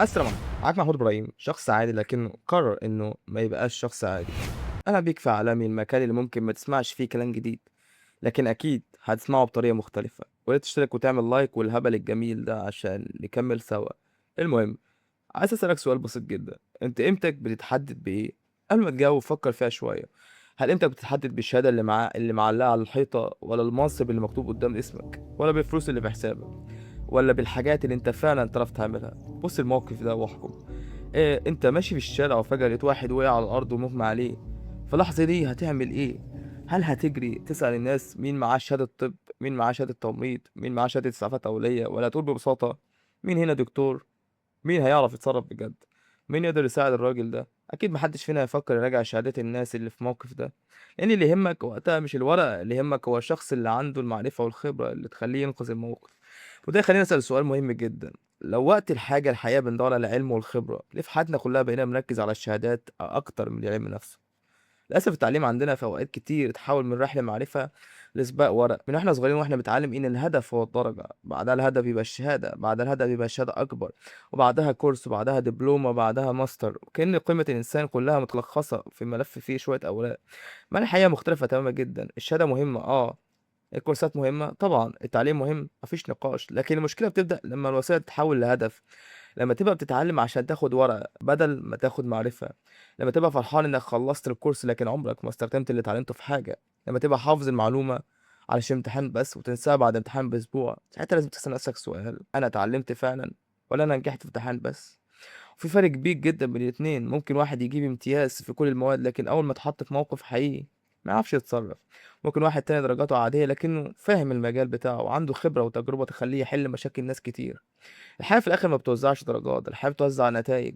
السلام عليكم، معاك محمود إبراهيم، شخص عادي لكنه قرر إنه ما يبقاش شخص عادي. أهلا بيك في عالمي، المكان اللي ممكن ما تسمعش فيه كلام جديد، لكن أكيد هتسمعه بطريقة مختلفة. ويا ريت تشترك وتعمل لايك والهبل الجميل ده عشان نكمل سوا. المهم، عايز أسألك سؤال بسيط جدا، أنت قيمتك بتتحدد بإيه؟ قبل ما تجاوب فكر فيها شوية. هل قيمتك بتتحدد بالشهادة اللي معلقة على الحيطة، ولا المنصب اللي مكتوب قدام اسمك، ولا بالفلوس اللي في حسابك، ولا بالحاجات اللي أنت فعلا تعرف تعملها؟ بص الموقف ده واحكم. أنت ماشي في الشارع وفجأة لقيت واحد وقع على الأرض ومغمى عليه، في اللحظة دي هتعمل إيه؟ هل هتجري تسأل الناس مين معاه شهادة طب، مين معاه شهادة تمريض، مين معاه شهادة إسعافات أولية، ولا تقول ببساطة مين هنا دكتور؟ مين هيعرف يتصرف بجد؟ مين يقدر يساعد الراجل ده؟ أكيد محدش فينا هيفكر يراجع شهادات الناس اللي في موقف ده، لأن اللي يهمك وقتها مش الورقة، اللي يهمك هو الشخص اللي عنده المعرفة والخبرة اللي تخليه ينقذ الموقف. وده يخليني أسأل سؤال مهم جدا، لو وقت الحاجة الحقيقة بندور على العلم والخبرة، ليه في حياتنا كلها بقينا بنركز على الشهادات أكتر من العلم نفسه؟ للأسف التعليم عندنا في أوقات كتير اتحول من رحلة معرفة لسباق ورق. من واحنا صغيرين واحنا بنتعلم إن الهدف هو الدرجة، بعدها الهدف يبقى الشهادة، بعد الهدف يبقى شهادة أكبر، وبعدها كورس، وبعدها دبلومة، وبعدها ماستر، وكأن قيمة الإنسان كلها متلخصة في ملف فيه شوية أوراق. ما الحقيقة مختلفة تماما جدا. الشهادة مهمة الكورسات مهمة طبعا، التعليم مهم مفيش نقاش، لكن المشكلة بتبدأ لما الوسائل تتحول لهدف. لما تبقى بتتعلم عشان تاخد ورقة بدل ما تاخد معرفة، لما تبقى فرحان انك خلصت الكورس لكن عمرك ما استخدمت اللي اتعلمته في حاجة، لما تبقى حافظ المعلومة علشان امتحان بس وتنساها بعد امتحان باسبوع، ساعتها لازم تسأل نفسك سؤال، انا اتعلمت فعلا ولا انا نجحت في امتحان بس؟ وفي فرق كبير جدا بين الاتنين. ممكن واحد يجيب امتياز في كل المواد لكن اول ما اتحط في موقف حقيقي ما يعرفش يتصرف. ممكن واحد تاني درجاته عادية لكنه فاهم المجال بتاعه وعنده خبرة وتجربة تخليه يحل مشاكل ناس كتير. الحياة في الآخر ما بتوزعش درجات، الحياة بتوزع نتائج.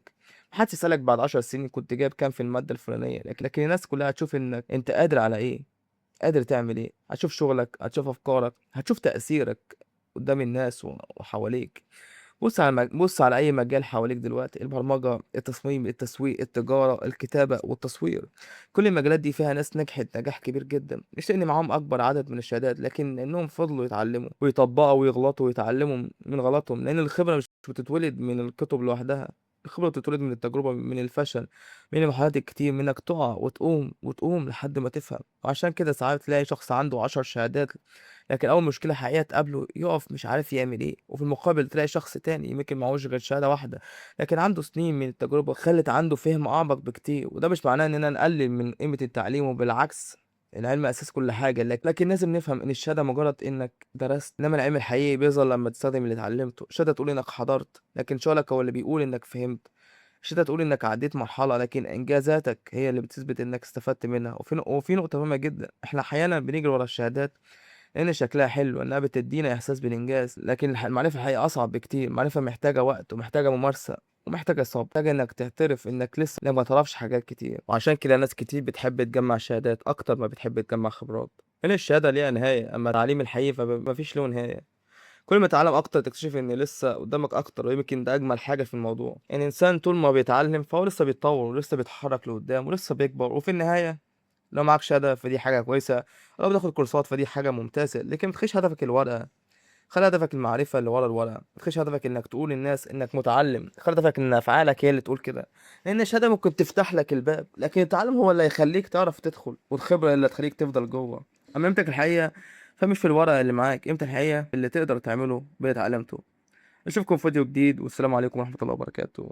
محدش يسألك بعد 10 سنين كنت جايب كام في المادة الفلانية، لكن الناس كلها هتشوف إنك أنت قادر على إيه، قادر تعمل إيه. هتشوف شغلك، هتشوف أفكارك، هتشوف تأثيرك قدام الناس وحواليك. بص على أي مجال حواليك دلوقتي، البرمجة، التصميم، التسويق، التجارة، الكتابة والتصوير. كل المجالات دي فيها ناس نجحت نجاح كبير جدا، مش لأن معاهم أكبر عدد من الشهادات، لكن إنهم فضلوا يتعلموا ويطبقوا ويغلطوا ويتعلموا من غلطهم. لأن الخبرة مش بتتولد من الكتب لوحدها، الخبرة بتتولد من التجربة، من الفشل، من المحاولات الكتير، من إنك تقع وتقوم وتقوم لحد ما تفهم. وعشان كده ساعات تلاقي شخص عنده 10 شهادات لكن أول مشكلة حقيقية تقابله يقف مش عارف يعمل إيه، وفي المقابل تلاقي شخص تاني يمكن معهوش غير شهادة واحدة لكن عنده سنين من التجربة خلت عنده فهم أعمق بكتير. وده مش معناه إننا نقلل من قيمة التعليم، وبالعكس العلم أساس كل حاجة، لكن لازم نفهم إن الشهادة مجرد إنك درست، إنما العلم الحقيقي بيظهر لما تستخدم اللي اتعلمته. الشهادة تقول إنك حضرت لكن شغلك هو اللي بيقول إنك فهمت. الشهادة تقول إنك عديت مرحلة لكن إنجازاتك هي اللي بتثبت إنك استفدت منها. وفي نقطة مهمة جدا، إحنا أحيانا بنجري ورا الشهادات لأن شكلها حلو، إنها بتدينا إحساس بالإنجاز، لكن المعرفة الحقيقية أصعب بكتير. المعرفة محتاجة وقت ومحتاجة ممارسة ومحتاجة صبر، محتاجة إنك تعترف إنك لسه ما تعرفش حاجات كتير. وعشان كده ناس كتير بتحب تجمع شهادات أكتر ما بتحب تجمع خبرات، لأن الشهادة ليها نهاية أما التعليم الحقيقي فمفيش له نهاية. كل ما تتعلم أكتر تكتشف إن لسه قدامك أكتر، ويمكن ده أجمل حاجة في الموضوع. يعني الإنسان طول ما بيتعلم فهو لسه بيتطور ولسه بيتحرك لقدام ولسه بيكبر. وفي النهاية لو معاك شهادة فدي حاجة كويسة، لو بتاخد كورسات فدي حاجة ممتازة، لكن متخليش هدفك الورقة، خلي هدفك المعرفة اللي ورا الورقة. متخليش هدفك إنك تقول للناس إنك متعلم، خلي هدفك إن أفعالك هي اللي تقول كده. لأن الشهادة ممكن تفتح لك الباب لكن التعلم هو اللي هيخليك تعرف تدخل، والخبرة اللي هتخليك تفضل جوه. أما قيمتك الحقيقية فمش في الورقة اللي معاك، قيمتك الحقيقية اللي تقدر تعمله باللي اتعلمته. أشوفكم في فيديو جديد، والسلام عليكم ورحمة الله وبركاته.